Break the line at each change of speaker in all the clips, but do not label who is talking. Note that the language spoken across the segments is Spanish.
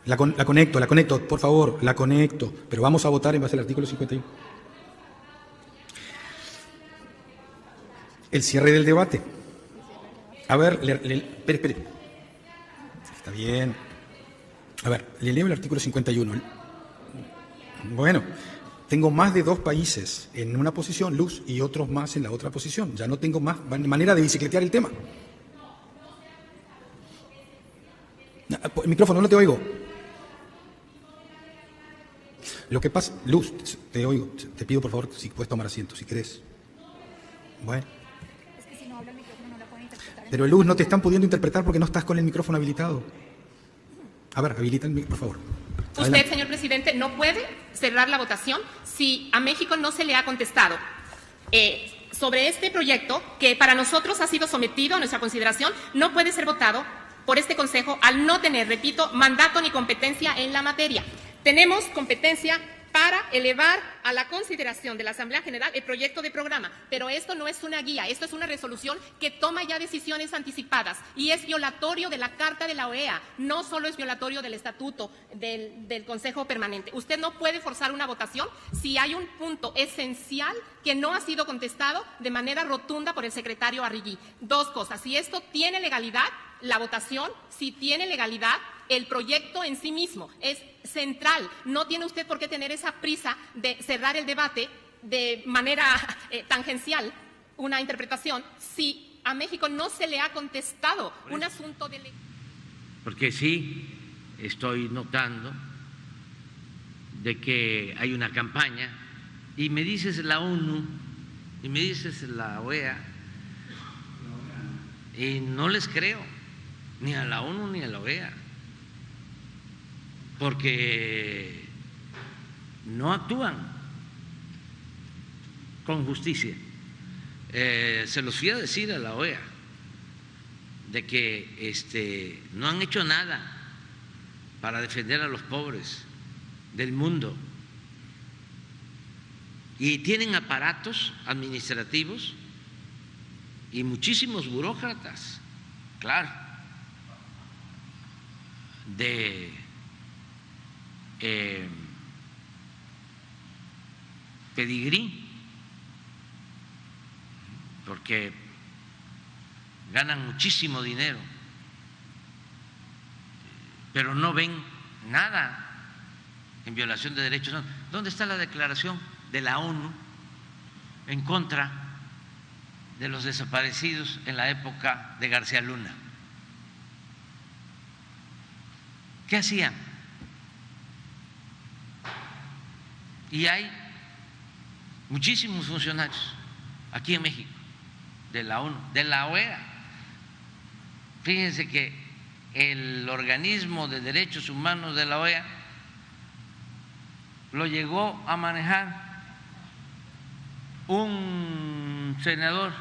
La conecto, por favor, la conecto. Pero vamos a votar en base al artículo 51. El cierre del debate. A ver, espere. Está bien. A ver, le leo el artículo 51. Bueno, tengo más de 2 países en una posición, Luz, y otros más en la otra posición. Ya no tengo más manera de bicicletear el tema. El micrófono, no te oigo. Lo que pasa, Luz, te oigo. Te pido por favor si puedes tomar asiento, si querés. Bueno.
Es que si no habla el micrófono no la pueden interpretar.
Pero Luz, no te están pudiendo interpretar porque no estás con el micrófono habilitado. A ver, habilita el micrófono, por favor. Adelante.
Usted, señor presidente, no puede cerrar la votación si a México no se le ha contestado sobre este proyecto que para nosotros ha sido sometido a nuestra consideración. No puede ser votado por este Consejo al no tener, repito, mandato ni competencia en la materia. Tenemos competencia para elevar a la consideración de la Asamblea General el proyecto de programa, pero esto no es una guía, esto es una resolución que toma ya decisiones anticipadas y es violatorio de la Carta de la OEA, no solo es violatorio del Estatuto del Consejo Permanente. Usted no puede forzar una votación si hay un punto esencial que no ha sido contestado de manera rotunda por el secretario Arrigui. 2 cosas, si esto tiene legalidad, la votación, si tiene legalidad, el proyecto en sí mismo es central. No tiene usted por qué tener esa prisa de cerrar el debate de manera tangencial, una interpretación, si a México no se le ha contestado un asunto de ley.
Porque sí estoy notando de que hay una campaña y me dices la ONU y me dices la OEA y no les creo ni a la ONU ni a la OEA, porque no actúan con justicia. Se los fui a decir a la OEA de que no han hecho nada para defender a los pobres del mundo y tienen aparatos administrativos y muchísimos burócratas, claro, de pedigrí, porque ganan muchísimo dinero, pero no ven nada en violación de derechos humanos. ¿Dónde está la declaración de la ONU en contra de los desaparecidos en la época de García Luna? ¿Qué hacían? Y hay muchísimos funcionarios aquí en México, de la ONU, de la OEA. Fíjense que el organismo de derechos humanos de la OEA lo llegó a manejar un senador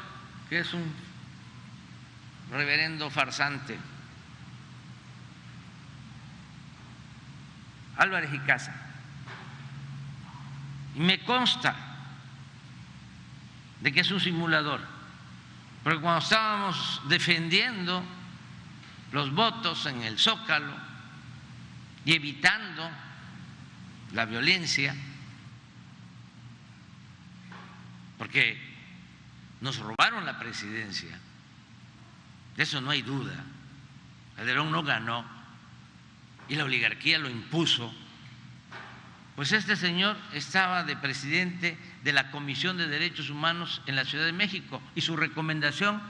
que es un reverendo farsante, Álvarez y Casa. Y me consta de que es un simulador, porque cuando estábamos defendiendo los votos en el Zócalo y evitando la violencia, porque nos robaron la presidencia, de eso no hay duda. Calderón no ganó y la oligarquía lo impuso. Pues este señor estaba de presidente de la Comisión de Derechos Humanos en la Ciudad de México y su recomendación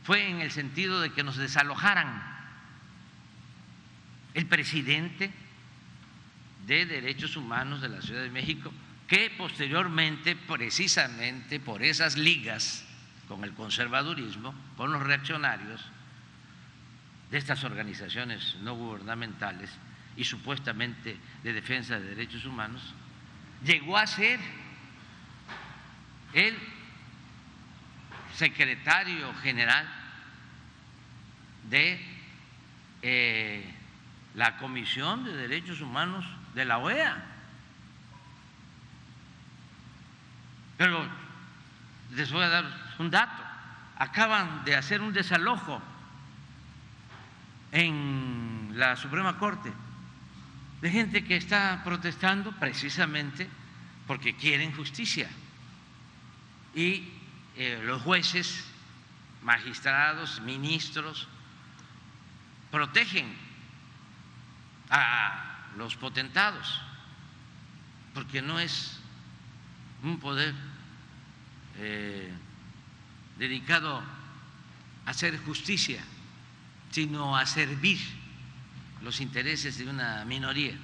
fue en el sentido de que nos desalojaran. El presidente de Derechos Humanos de la Ciudad de México, que posteriormente, precisamente por esas ligas con el conservadurismo, con los reaccionarios de estas organizaciones no gubernamentales y supuestamente de defensa de derechos humanos, llegó a ser el secretario general de la Comisión de Derechos Humanos de la OEA. Pero les voy a dar un dato: acaban de hacer un desalojo en la Suprema Corte, de gente que está protestando precisamente porque quieren justicia. Y los jueces, magistrados, ministros, protegen a los potentados, porque no es un poder dedicado a hacer justicia, sino a servir los intereses de una minoría.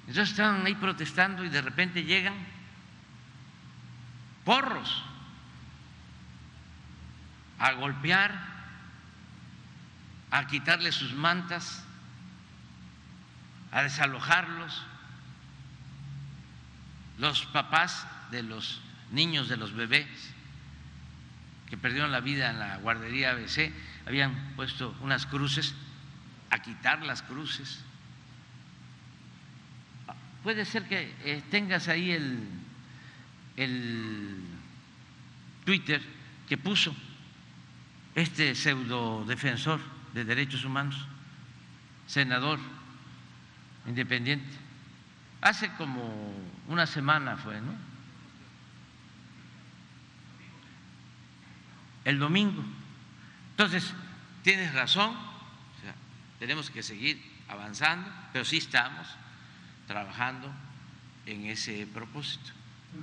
Entonces están ahí protestando y de repente llegan porros a golpear, a quitarles sus mantas, a desalojarlos. Los papás de los niños, de los bebés que perdieron la vida en la guardería ABC, habían puesto unas cruces, a quitar las cruces. Puede ser que tengas ahí el Twitter que puso este pseudo defensor de derechos humanos, senador independiente. Hace como una semana fue, ¿no? El domingo. Entonces, tienes razón, o sea, tenemos que seguir avanzando, pero sí estamos trabajando en ese propósito.